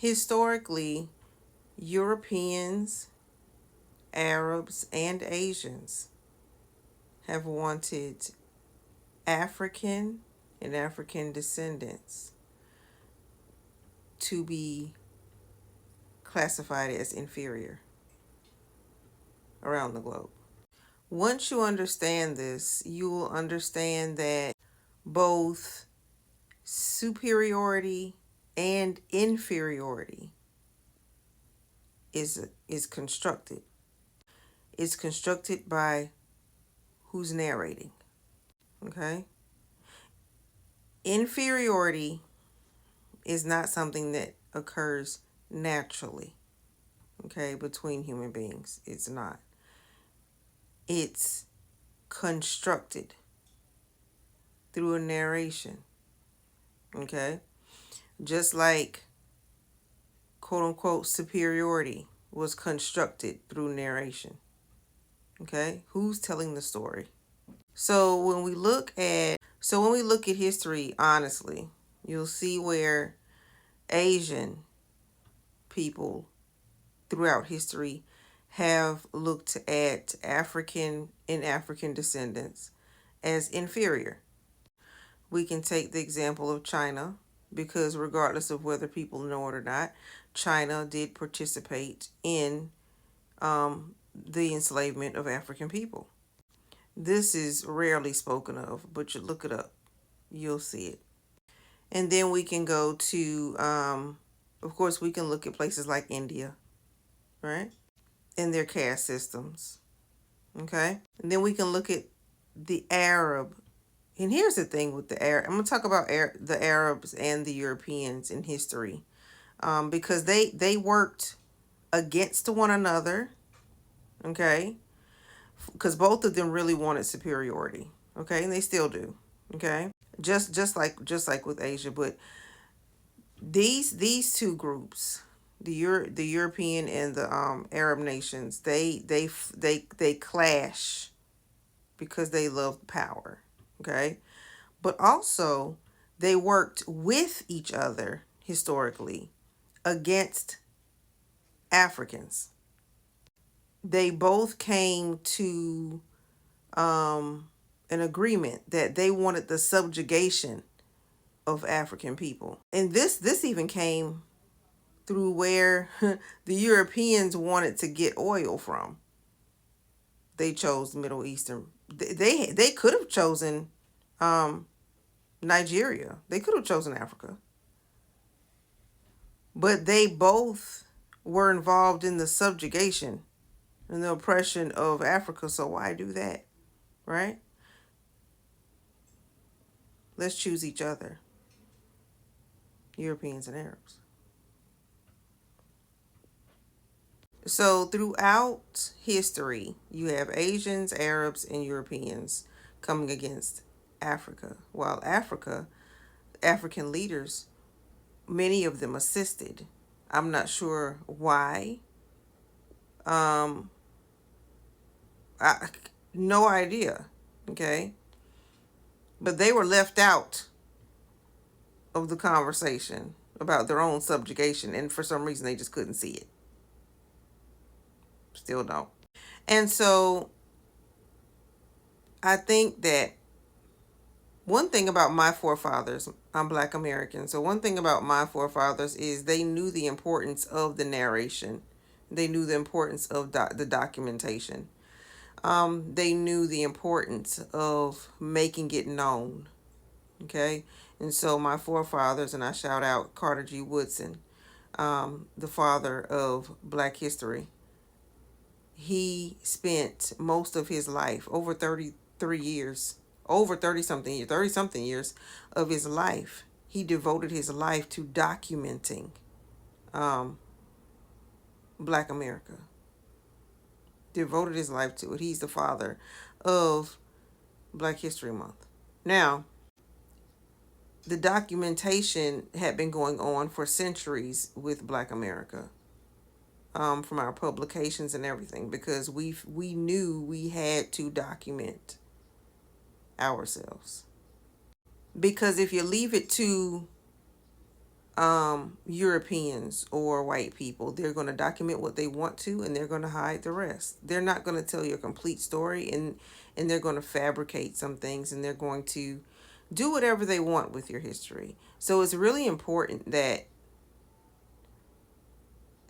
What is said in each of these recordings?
Historically, Europeans, Arabs, and Asians have wanted African and African descendants to be classified as inferior around the globe. Once you understand this, you will understand that both superiority and inferiority is constructed. It's constructed by who's narrating. Okay? Inferiority is not something that occurs naturally, okay, between human beings. It's not. It's constructed through a narration, okay? Just like quote unquote superiority was constructed through narration, okay? Who's telling the story? So when we look at history honestly, you'll see where Asian people throughout history have looked at African and African descendants as inferior. We can take the example of China, because regardless of whether people know it or not, China did participate in the enslavement of African people. This is rarely spoken of, but you look it up, you'll see it. And then we can go to, of course, we can look at places like India, right? And their caste systems, okay? And then we can look at the Arab. And here's the thing with the Arab. I'm going to talk about the Arabs and the Europeans in history, because they worked against one another, okay? Because both of them really wanted superiority, okay? And they still do, okay? Just like with Asia, but these two groups, the European and the Arab nations, they clash because they love power, okay? But also they worked with each other historically against Africans. They both came to an agreement that they wanted the subjugation of African people. And this even came through where the Europeans wanted to get oil from. They chose Middle Eastern. They could have chosen Nigeria. They could have chosen Africa. But they both were involved in the subjugation and the oppression of Africa. So why do that? Right? Let's choose each other. Europeans and Arabs. So throughout history, you have Asians, Arabs, and Europeans coming against Africa. While African leaders, many of them assisted. I'm not sure why. Um, no idea. Okay. But they were left out of the conversation about their own subjugation, and for some reason they just couldn't see it. Still don't. And so I think that one thing about my forefathers, I'm Black American, so one thing about my forefathers is they knew the importance of the narration. They knew the importance of the documentation. They knew the importance of making it known. Okay? And so my forefathers, and I shout out Carter G. Woodson, the father of Black history. He spent most of his life, over 33 years, over 30-something years of his life, he devoted his life to documenting Black America. Devoted his life to it. He's the father of Black History Month. Now, the documentation had been going on for centuries with Black America, from our publications and everything, because we knew we had to document ourselves. Because if you leave it to Europeans or white people. They're going to document what they want to, and they're going to hide the rest. They're not going to tell you a complete story, and they're going to fabricate some things, and they're going to do whatever they want with your history. So it's really important that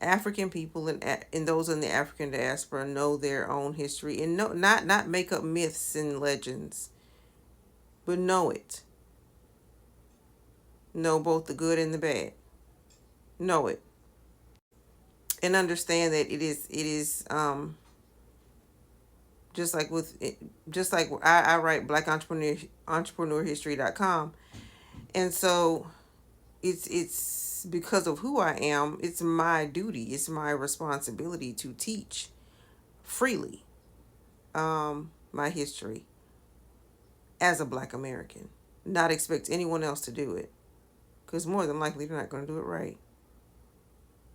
African people and those in the African diaspora know their own history, and not make up myths and legends, but know it. Know both the good and the bad. Know it. And understand that it is just like I write black entrepreneurhistory.com, and so it's because of who I am. It's my duty, it's my responsibility to teach freely my history as a black American, not expect anyone else to do it, because more than likely they're not going to do it right.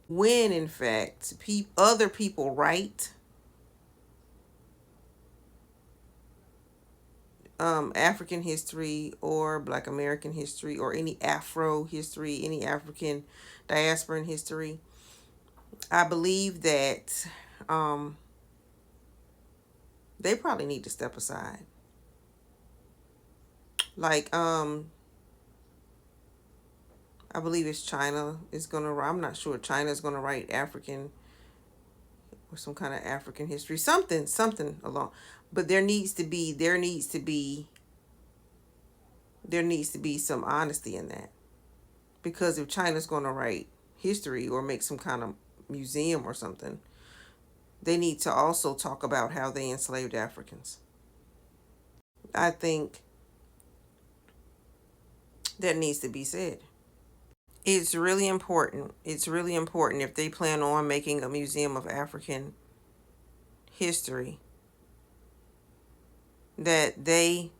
When in fact other people write African history or Black American history or any Afro history, any African diasporan history, I believe that um, they probably need to step aside. Like, I believe it's China is gonna. I'm not sure China is gonna write African or some kind of African history, something along. But there needs to be some honesty in that, because if China's gonna write history or make some kind of museum or something, they need to also talk about how they enslaved Africans. I think that needs to be said. It's really important. It's really important if they plan on making a museum of African history that they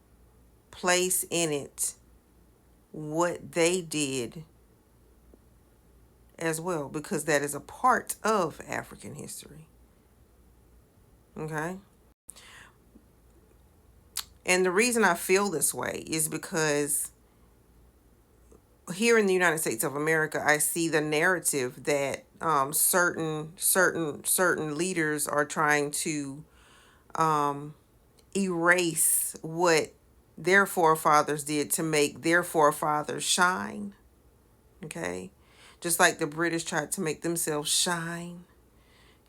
place in it what they did as well, because that is a part of African history. Okay? And the reason I feel this way is because here in the United States of America, I see the narrative that certain leaders are trying to um, erase what their forefathers did to make their forefathers shine. Okay, just like the British tried to make themselves shine.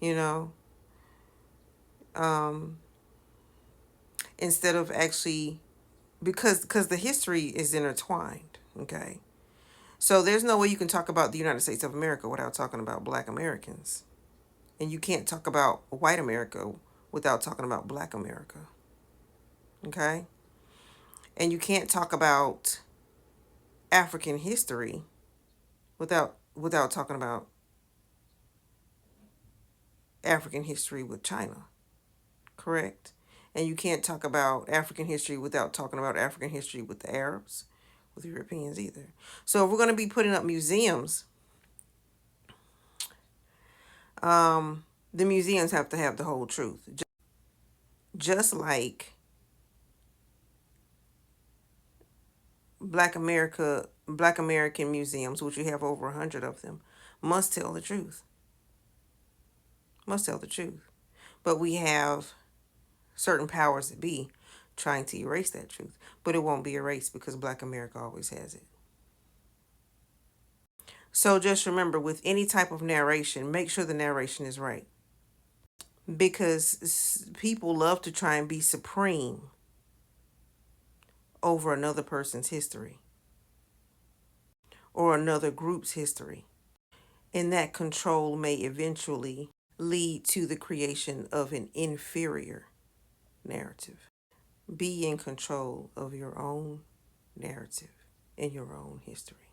You know, um, instead of actually, because the history is intertwined. Okay, so there's no way you can talk about the United States of America without talking about Black Americans. And you can't talk about white America without talking about Black America. Okay? And you can't talk about African history without talking about African history with China. Correct? And you can't talk about African history without talking about African history with the Arabs, with the Europeans either. So if we're going to be putting up museums, the museums have to have the whole truth. Just like Black American museums, which we have over 100 of them, must tell the truth. Must tell the truth. But we have certain powers that be trying to erase that truth. But it won't be erased because Black America always has it. So just remember, with any type of narration, make sure the narration is right. Because people love to try and be supreme over another person's history or another group's history. And that control may eventually lead to the creation of an inferior narrative. Be in control of your own narrative and your own history.